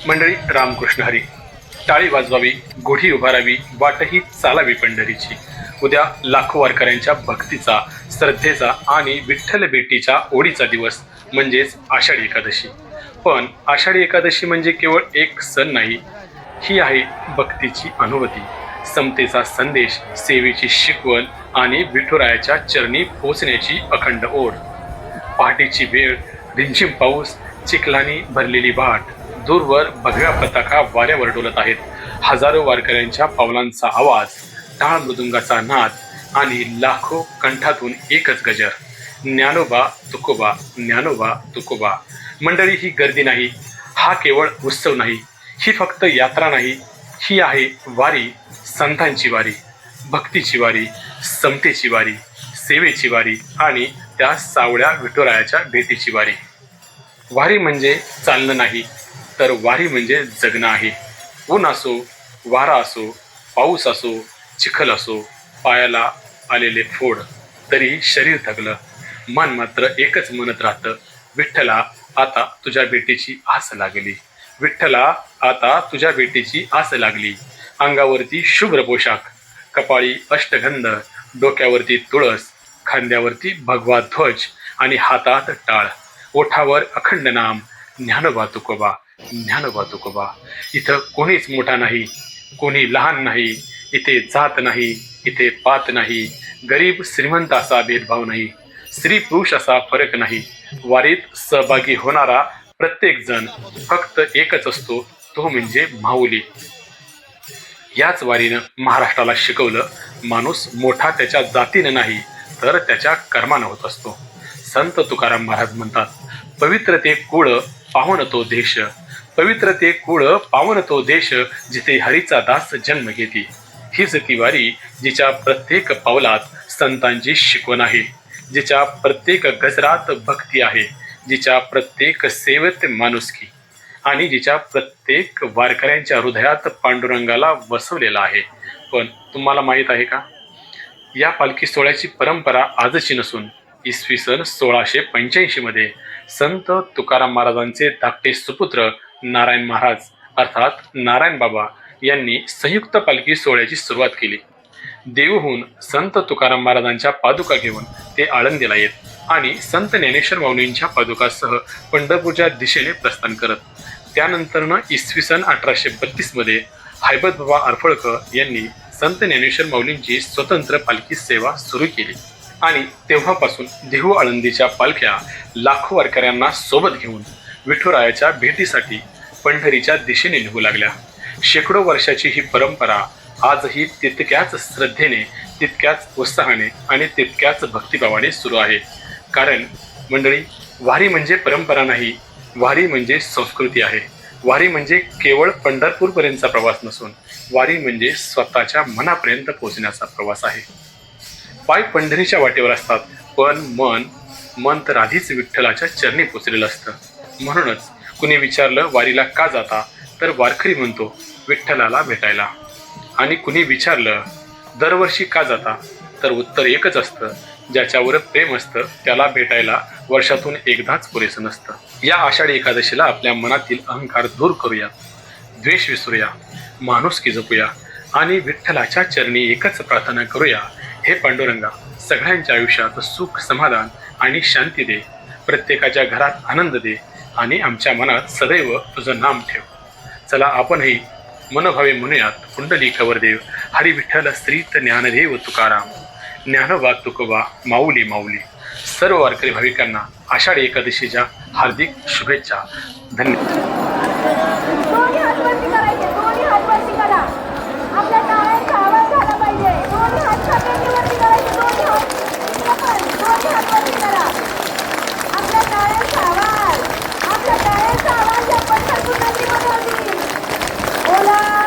मंडळी रामकृष्ण हरी. टाळी वाजवावी, गुढी उभारावी, वाटही चालावी पंढरीची. उद्या लाखो वारकऱ्यांच्या भक्तीचा, श्रद्धेचा आणि विठ्ठल भेटीच्या ओढीचा दिवस म्हणजेच आषाढी एकादशी. पण आषाढी एकादशी म्हणजे केवळ एक सण नाही, ही आहे भक्तीची अनुभूती, समतेचा संदेश, सेवेची शिकवण आणि विठुरायाच्या चरणी पोचण्याची अखंड ओढ. पहाटेची वेळ, रिमझिम पाऊस, चिखलानी भरलेली वाट, दूरवर भगव्या पताका वाऱ्यावर डोलत आहेत. हजारो वारकऱ्यांच्या पावलांचा आवाज, टाळ मृदुंगाचा नाद आणि लाखो कंठातून एकच गजर, ज्ञानोबा तुकोबा, ज्ञानोबा तुकोबा. मंडळी, ही गर्दी नाही, हा केवळ उत्सव नाही, ही फक्त यात्रा नाही, ही आहे वारी, संतांची वारी, भक्तीची वारी, समतेची वारी, सेवेची वारी आणि त्या सावळ्या विठुरायाच्या भेटीची वारी. वारी म्हणजे चालणं नाही, तर वारी म्हणजे जगणं आहे. ऊन असो, वारा असो, पाऊस असो, चिखल असो, पायाला आलेले फोड, तरी शरीर थकलं, मन मात्र एकच म्हणत राहतं, विठ्ठला आता तुझ्या भेटीची आस लागली, विठ्ठला आता तुझ्या भेटीची आस लागली. अंगावरती शुभ्र पोशाख, कपाळी अष्टगंध, डोक्यावरती तुळस, खांद्यावरती भगवा ध्वज आणि हातात टाळ, ओठावर अखंड नाम, ज्ञानोबा तुकोबा, ज्ञानोबा तुकोबा. इथं कोणीच मोठा नाही, कोणी लहान नाही, इथे जात नाही, इथे पात नाही, गरीब श्रीमंत असा भेदभाव नाही, स्त्री पुरुष असा फरक नाही. वारीत सहभागी होणारा प्रत्येक जण फक्त एकच असतो, तो म्हणजे माऊली. याच वारीनं महाराष्ट्राला शिकवलं, माणूस मोठा त्याच्या जातीनं नाही, तर त्याच्या कर्मानं होत असतो. संत तुकाराम महाराज म्हणतात, पवित्र ते कुळ पावन तो देश, पवित्र ते कुळ पावन तो देश, जिथे हरीचा दास जन्म घेती. हीच ती वारी जिच्या प्रत्येक पावलात संतांची शिकवण आहे, जिच्या प्रत्येक गजरात भक्ती आहे, जिच्या प्रत्येक सेवेत माणुसकी आणि जिच्या प्रत्येक वारकऱ्यांच्या हृदयात पांडुरंगाला वसवलेला आहे. पण तुम्हाला माहीत आहे का, या पालखी सोहळ्याची परंपरा आजची नसून इसवी सन 1685 मध्ये संत तुकाराम महाराजांचे धाकटे सुपुत्र नारायण महाराज अर्थात नारायण बाबा यांनी संयुक्त पालखी सोहळ्याची सुरुवात केली. देहूहून संत तुकाराम महाराजांच्या पादुका घेऊन ते आळंदीला येत आणि संत ज्ञानेश्वर माऊलींच्या पादुकासह पंढरपूरच्या दिशेने प्रस्थान करत. त्यानंतरनं इसवी सन 1832 मध्ये हैबत बाबा अरफळकर यांनी संत ज्ञानेश्वर माऊलींची स्वतंत्र पालखी सेवा सुरू केली आणि तेव्हापासून देहू आळंदीच्या पालख्या लाखो वारकऱ्यांना सोबत घेऊन विठुरायाच्या भेटीसाठी पंढरीच्या दिशेने निघू लागल्या. शेकडो वर्षाची ही परंपरा आजही तितक्याच श्रद्धेने, तितक्याच उत्साहाने आणि तितक्याच भक्तिभावाने सुरू आहे. कारण मंडळी, वारी म्हणजे परंपरा नाही, वारी म्हणजे संस्कृती आहे. वारी म्हणजे केवळ पंढरपूरपर्यंतचा प्रवास नसून वारी म्हणजे स्वतःच्या मनापर्यंत पोहोचण्याचा प्रवास आहे. पाय पंढरीच्या वाटेवर असतात, पण मन तर आधीच विठ्ठलाच्या चरणी पोचलेलं असतं. म्हणूनच कुणी विचारलं वारीला का जाता, तर वारकरी म्हणतो विठ्ठलाला भेटायला. आणि कुणी विचारलं दरवर्षी का जाता, तर उत्तर एकच असतं, ज्याच्यावर प्रेम असतं त्याला भेटायला वर्षातून एकदाच पुरेसं नसतं. या आषाढी एकादशीला आपल्या मनातील अहंकार दूर करूया, द्वेष विसरूया, माणुसकी जपूया आणि विठ्ठलाच्या चरणी एकच प्रार्थना करूया, हे पांडुरंगा सगळ्यांच्या आयुष्यात सुख, समाधान आणि शांती दे, प्रत्येकाच्या घरात आनंद दे आणि आमच्या मनात सदैव तुझं नाम ठेव. चला आपणही मनोभावे म्हणूयात, कुंडलिकावर देव, हरी विठ्ठल श्रीत ज्ञानदेव तुकाराम, ज्ञानोबा तुकोबा, माऊली माऊली. सर्व वारकरी भाविकांना आषाढी एकादशीच्या हार्दिक शुभेच्छा. धन्यवाद. बोला